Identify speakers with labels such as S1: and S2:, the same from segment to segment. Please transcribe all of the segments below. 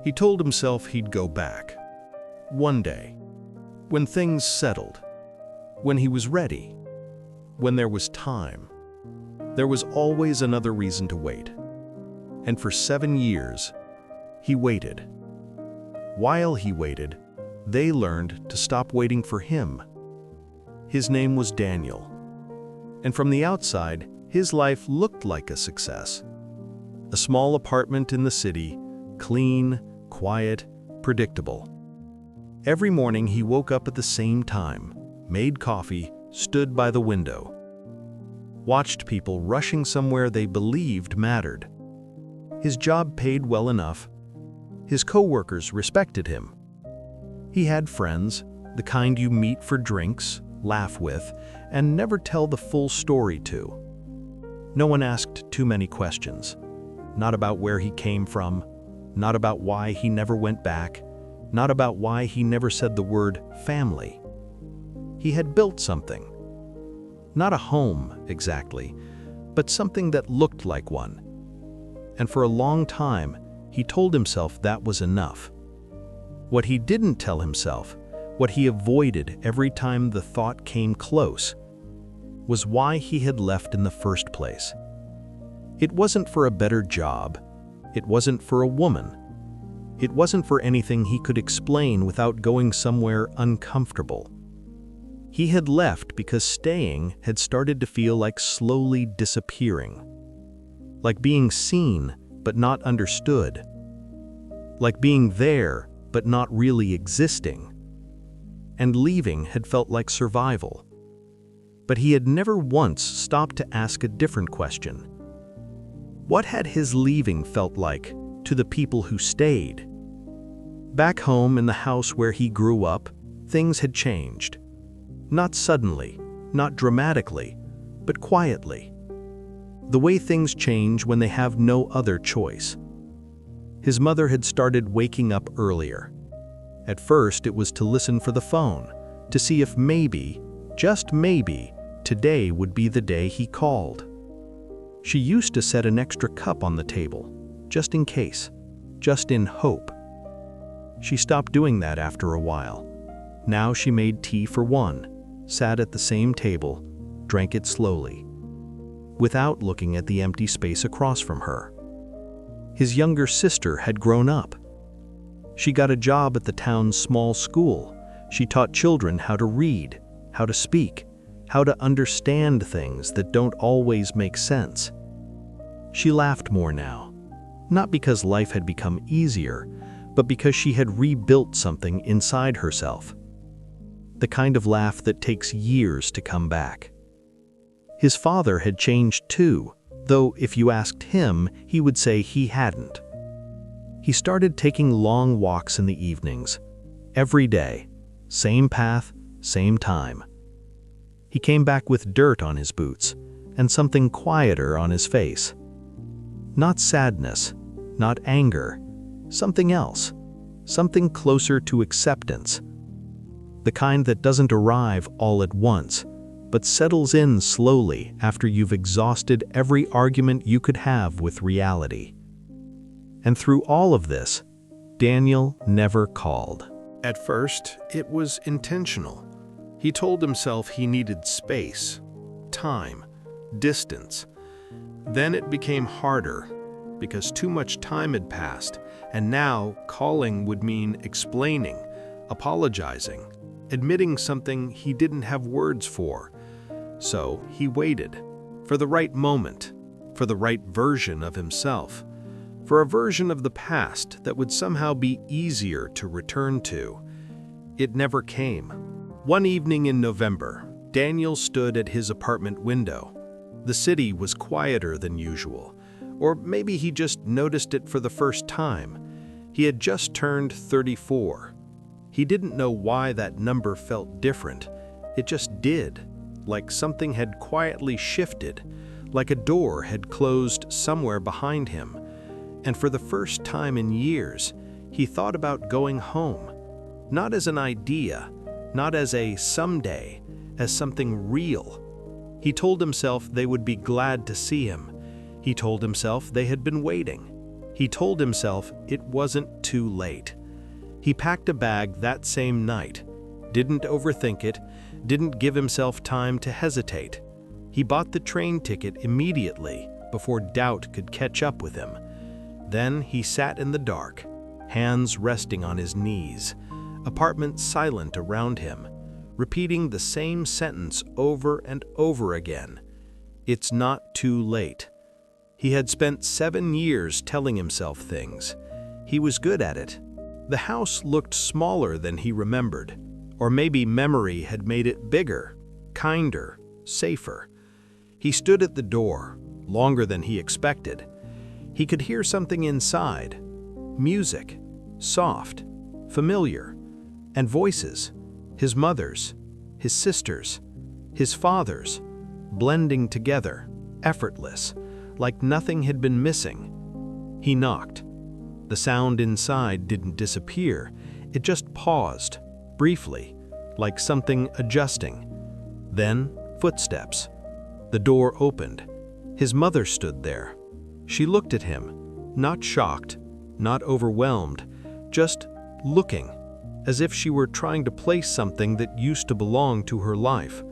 S1: He told himself he'd go back. One day. When things settled. When he was ready. When there was time. There was always another reason to wait. And for 7 years, he waited. While he waited, they learned to stop waiting for him. His name was Daniel. And from the outside, his life looked like a success. A small apartment in the city, clean, quiet, predictable. Every morning he woke up at the same time, made coffee, stood by the window. Watched people rushing somewhere they believed mattered. His job paid well enough. His coworkers respected him. He had friends, the kind you meet for drinks, laugh with, and never tell the full story to. No one asked too many questions. Not about where he came from, not about why he never went back, not about why he never said the word family. He had built something. Not a home, exactly, but something that looked like one. And for a long time, he told himself that was enough. What he didn't tell himself, what he avoided every time the thought came close, was why he had left in the first place. It wasn't for a better job. It wasn't for a woman. It wasn't for anything he could explain without going somewhere uncomfortable. He had left because staying had started to feel like slowly disappearing. Like being seen, but not understood. Like being there, but not really existing. And leaving had felt like survival. But he had never once stopped to ask a different question. What had his leaving felt like to the people who stayed? Back home in the house where he grew up, things had changed. Not suddenly, not dramatically, but quietly. The way things change when they have no other choice. His mother had started waking up earlier. At first, it was to listen for the phone, to see if maybe, just maybe, today would be the day he called. She used to set an extra cup on the table, just in case, just in hope. She stopped doing that after a while. Now she made tea for one, sat at the same table, drank it slowly, without looking at the empty space across from her. His younger sister had grown up. She got a job at the town's small school. She taught children how to read, how to speak, how to understand things that don't always make sense. She laughed more now, not because life had become easier, but because she had rebuilt something inside herself. The kind of laugh that takes years to come back. His father had changed too, though if you asked him, he would say he hadn't. He started taking long walks in the evenings, every day, same path, same time. He came back with dirt on his boots and something quieter on his face. Not sadness, not anger, something else, something closer to acceptance. The kind that doesn't arrive all at once, but settles in slowly after you've exhausted every argument you could have with reality. And through all of this, Daniel never called. At first, it was intentional. He told himself he needed space, time, distance. Then it became harder, because too much time had passed, and now calling would mean explaining, apologizing, admitting something he didn't have words for. So he waited, for the right moment, for the right version of himself, for a version of the past that would somehow be easier to return to. It never came. One evening in November, Daniel stood at his apartment window. The city was quieter than usual, or maybe he just noticed it for the first time. He had just turned 34. He didn't know why that number felt different. It just did, like something had quietly shifted, like a door had closed somewhere behind him. And for the first time in years, he thought about going home, not as an idea, not as a someday, as something real. He told himself they would be glad to see him. He told himself they had been waiting. He told himself it wasn't too late. He packed a bag that same night, didn't overthink it, didn't give himself time to hesitate. He bought the train ticket immediately before doubt could catch up with him. Then he sat in the dark, hands resting on his knees, apartment silent around him, repeating the same sentence over and over again. It's not too late. He had spent 7 years telling himself things. He was good at it. The house looked smaller than he remembered, or maybe memory had made it bigger, kinder, safer. He stood at the door, longer than he expected. He could hear something inside. Music, soft, familiar, and voices, his mother's, his sister's, his father's, blending together, effortless, like nothing had been missing. He knocked. The sound inside didn't disappear, it just paused, briefly, like something adjusting. Then, footsteps. The door opened. His mother stood there. She looked at him, not shocked, not overwhelmed, just looking, as if she were trying to place something that used to belong to her life.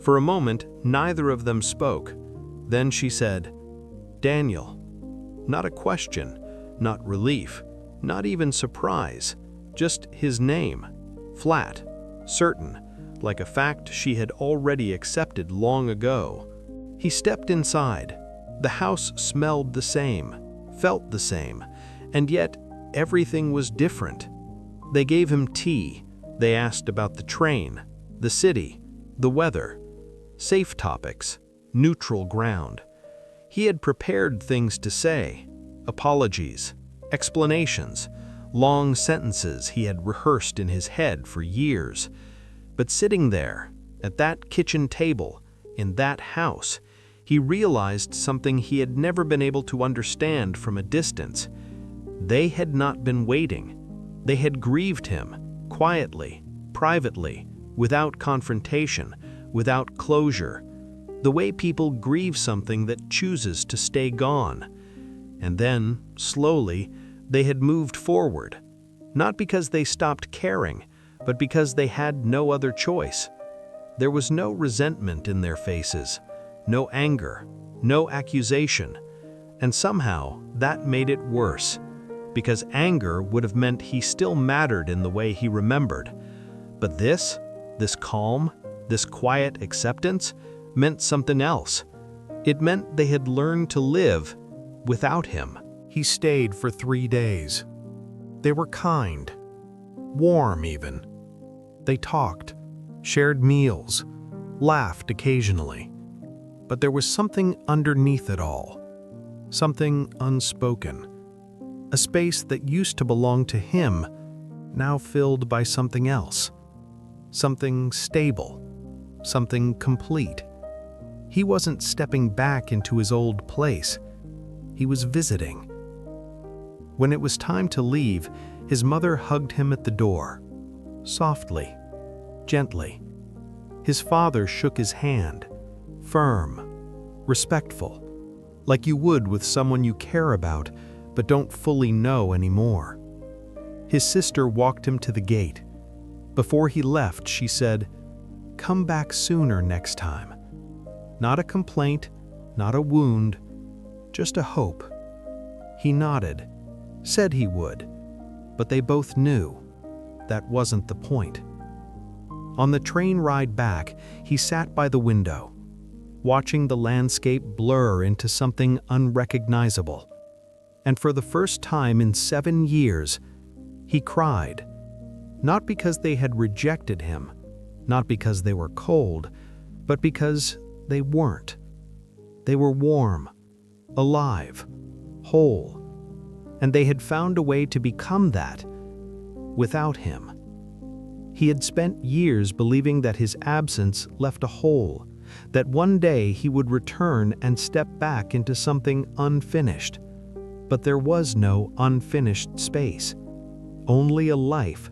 S1: For a moment, neither of them spoke. Then she said, "Daniel." Not a question, not relief, not even surprise, just his name, flat, certain, like a fact she had already accepted long ago. He stepped inside. The house smelled the same, felt the same, and yet everything was different. They gave him tea. They asked about the train, the city, the weather, safe topics, neutral ground. He had prepared things to say, apologies, explanations, long sentences he had rehearsed in his head for years. But sitting there, at that kitchen table, in that house, he realized something he had never been able to understand from a distance. They had not been waiting. They had grieved him, quietly, privately, without confrontation, without closure, the way people grieve something that chooses to stay gone. And then, slowly, they had moved forward, not because they stopped caring, but because they had no other choice. There was no resentment in their faces, no anger, no accusation, and somehow that made it worse, because anger would have meant he still mattered in the way he remembered. But this calm, this quiet acceptance, meant something else. It meant they had learned to live without him. He stayed for 3 days. They were kind, warm even. They talked, shared meals, laughed occasionally. But there was something underneath it all, something unspoken. A space that used to belong to him, now filled by something else. Something stable, something complete. He wasn't stepping back into his old place. He was visiting. When it was time to leave, his mother hugged him at the door, softly, gently. His father shook his hand, firm, respectful, like you would with someone you care about but don't fully know anymore. His sister walked him to the gate. Before he left, she said, "Come back sooner next time." Not a complaint, not a wound, just a hope. He nodded, said he would, but they both knew that wasn't the point. On the train ride back, he sat by the window, watching the landscape blur into something unrecognizable. And for the first time in 7 years, he cried. Not because they had rejected him, not because they were cold, but because they weren't. They were warm, alive, whole, and they had found a way to become that without him. He had spent years believing that his absence left a hole, that one day he would return and step back into something unfinished. But there was no unfinished space, only a life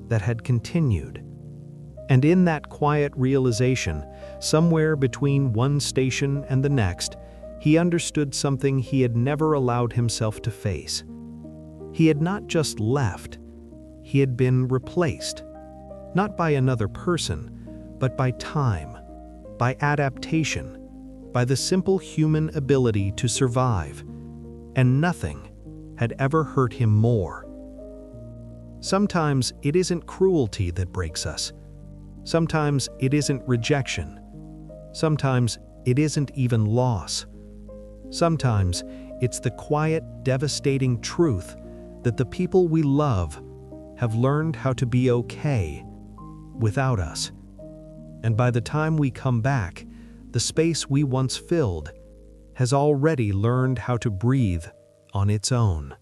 S1: that had continued. And in that quiet realization, somewhere between one station and the next,
S2: he understood something he had never allowed himself to face. He had not just left, he had been replaced, not by another person, but by time, by adaptation, by the simple human ability to survive, and nothing had ever hurt him more. Sometimes it isn't cruelty that breaks us. Sometimes it isn't rejection. Sometimes it isn't even loss. Sometimes it's the quiet, devastating truth that the people we love have learned how to be okay without us. And by the time we come back, the space we once filled has already learned how to breathe on its own.